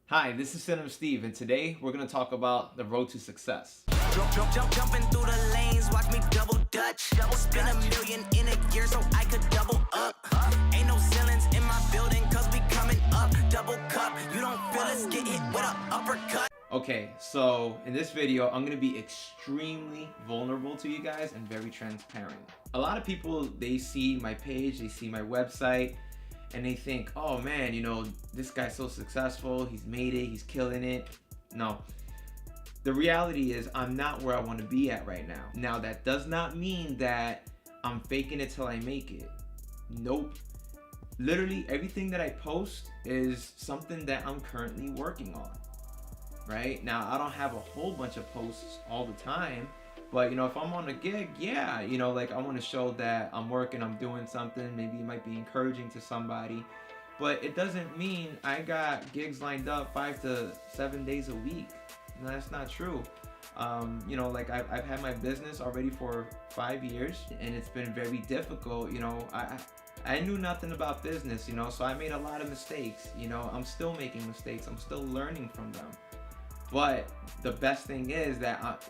Hi, this is Cinema Steve, and today we're going to talk about the road to success. Jumping through the lanes, watch me double dutch. Spend $1 million in a year so I could double up. Ain't no ceilings in my building cause we coming up. Double cup, you don't feel us, get hit with an uppercut. Okay, so in this video, I'm going to be extremely vulnerable to you guys and very transparent. A lot of people, they see my page, they see my website, and they think, oh man, this guy's so successful, he's made it, he's killing it. No. The reality is I'm not where I want to be at right now. Now, that does not mean that I'm faking it till I make it. Nope. Literally everything that I post is something that I'm currently working on. Right? Now, I don't have a whole bunch of posts all the time, but if I'm on a gig, yeah, I want to show that I'm working, I'm doing something. Maybe it might be encouraging to somebody, but it doesn't mean I got gigs lined up 5 to 7 days a week. No, that's not true. I've had my business already for 5 years, and it's been very difficult. I knew nothing about business, so I made a lot of mistakes. I'm still making mistakes. I'm still learning from them. But the best thing is that,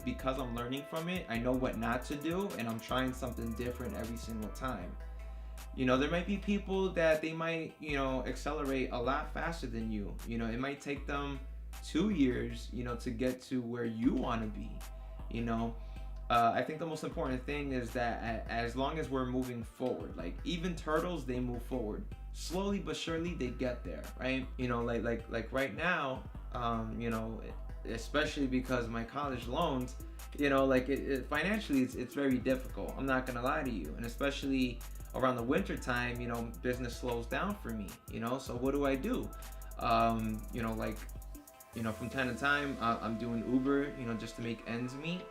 because I'm learning from it, I know what not to do, and I'm trying something different every single time. There might be people that they might, accelerate a lot faster than you. It might take them 2 years, to get to where you want to be. I think the most important thing is that as long as we're moving forward, like even turtles, they move forward slowly but surely. They get there, right? Like right now, especially because of my college loans, financially it's very difficult. I'm not gonna lie to you, and especially around the winter time, business slows down for me. So what do? From time to time, I'm doing Uber, just to make ends meet.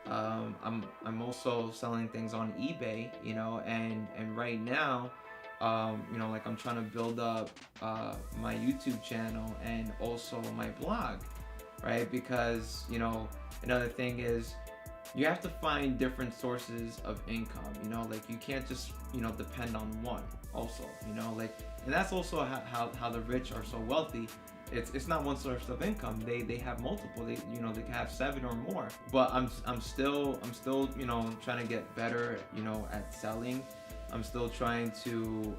I'm also selling things on eBay, and right now, I'm trying to build up my YouTube channel and also my blog, right? Because another thing is you have to find different sources of income. You can't just depend on one. Also, and that's also how the rich are so wealthy. It's not one source of income. They have multiple. They can have 7 or more. But I'm still trying to get better at selling. I'm still trying to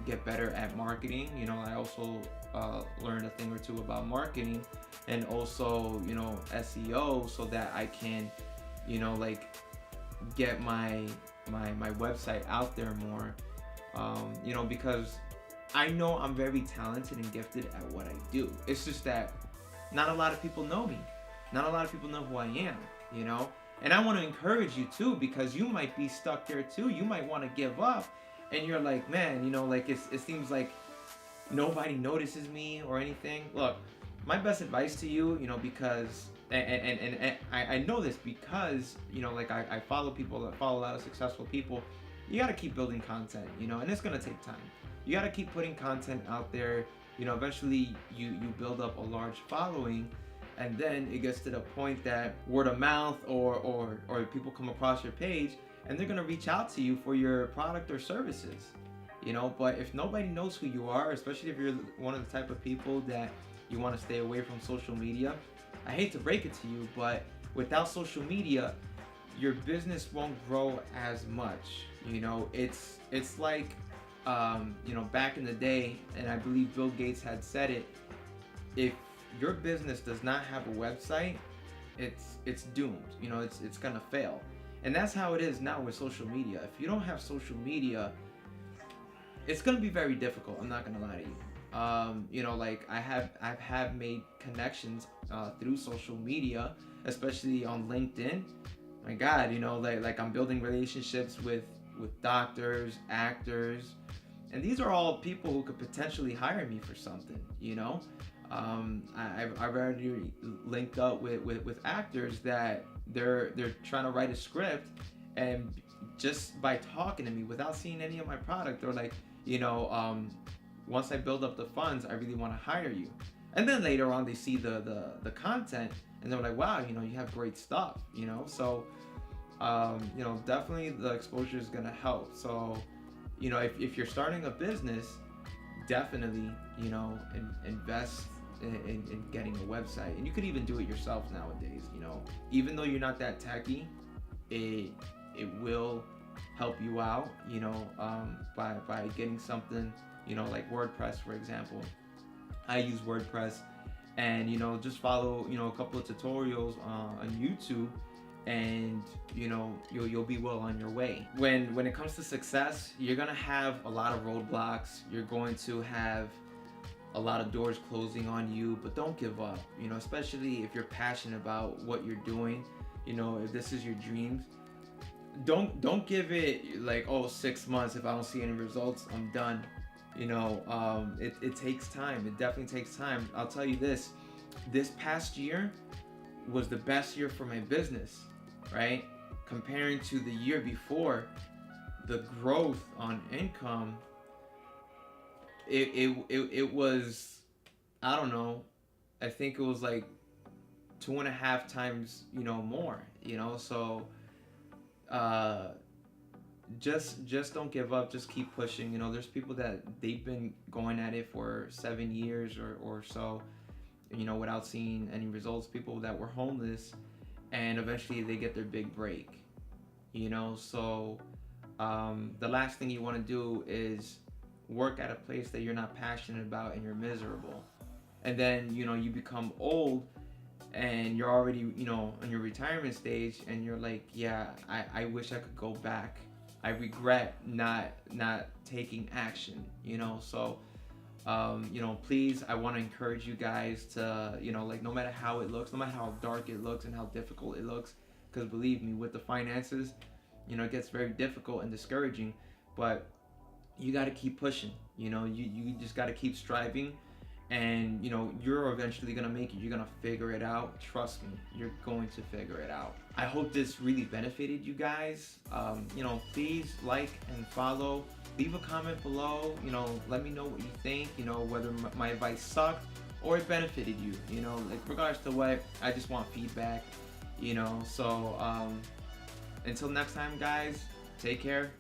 get better at marketing. I also learned a thing or two about marketing, and also SEO, so that I can get my website out there more. Because I know I'm very talented and gifted at what I do. It's just that not a lot of people know me. Not a lot of people know who I am, And I want to encourage you too, because you might be stuck there too. You might want to give up, and you're like, man, it seems like nobody notices me or anything. Look, my best advice to you, because and I know this because I follow people that follow a lot of successful people. You got to keep building content, and it's gonna take time. You got to keep putting content out there. Eventually you build up a large following, and then it gets to the point that word of mouth or people come across your page, and they're gonna reach out to you for your product or services. But if nobody knows who you are, especially if you're one of the type of people that you want to stay away from social media, I hate to break it to you, but without social media, your business won't grow as much. It's like back in the day, and I believe Bill Gates had said it, if your business does not have a website, it's doomed. It's gonna fail. And that's how it is now with social media. If you don't have social media, it's gonna be very difficult. I'm not gonna lie to you. I've have made connections through social media, especially on LinkedIn. My God, I'm building relationships with doctors, actors, and these are all people who could potentially hire me for something. I've already linked up with actors that they're trying to write a script, and just by talking to me without seeing any of my product, they're like, once I build up the funds, I really want to hire you. And then later on, they see the content, and they're like, wow, you have great stuff. So definitely the exposure is gonna help. So if you're starting a business, definitely, invest in getting a website. And you could even do it yourself nowadays. Even though you're not that techy, it it will help you out, by getting something, like WordPress, for example. I use WordPress, and just follow, a couple of tutorials on YouTube, and you'll be well on your way. When it comes to success, you're gonna have a lot of roadblocks. You're going to have a lot of doors closing on you, but don't give up. Especially if you're passionate about what you're doing. If this is your dreams, don't give it like, oh, 6 months. If I don't see any results, I'm done. It takes time. It definitely takes time. I'll tell you this past year was the best year for my business, right? Comparing to the year before, the growth on income, it was, I don't know, I think it was like 2.5 times, more, so just don't give up. Just keep pushing. There's people that they've been going at it for 7 years or so, without seeing any results. People that were homeless, and eventually they get their big break. So the last thing you want to do is work at a place that you're not passionate about and you're miserable, and then you become old and you're already in your retirement stage, and you're like, yeah, I wish I could go back. I regret not taking action. So please, I want to encourage you guys to, like, no matter how it looks, no matter how dark it looks and how difficult it looks, because believe me, with the finances, it gets very difficult and discouraging, but you got to keep pushing. You just got to keep striving, and you're eventually gonna make it. You're gonna figure it out. Trust me, you're going to figure it out. I hope this really benefited you guys. Please like and follow. Leave a comment below. Let me know what you think. Whether my advice sucked or it benefited you. Like, regardless to what, I just want feedback. So until next time, guys, take care.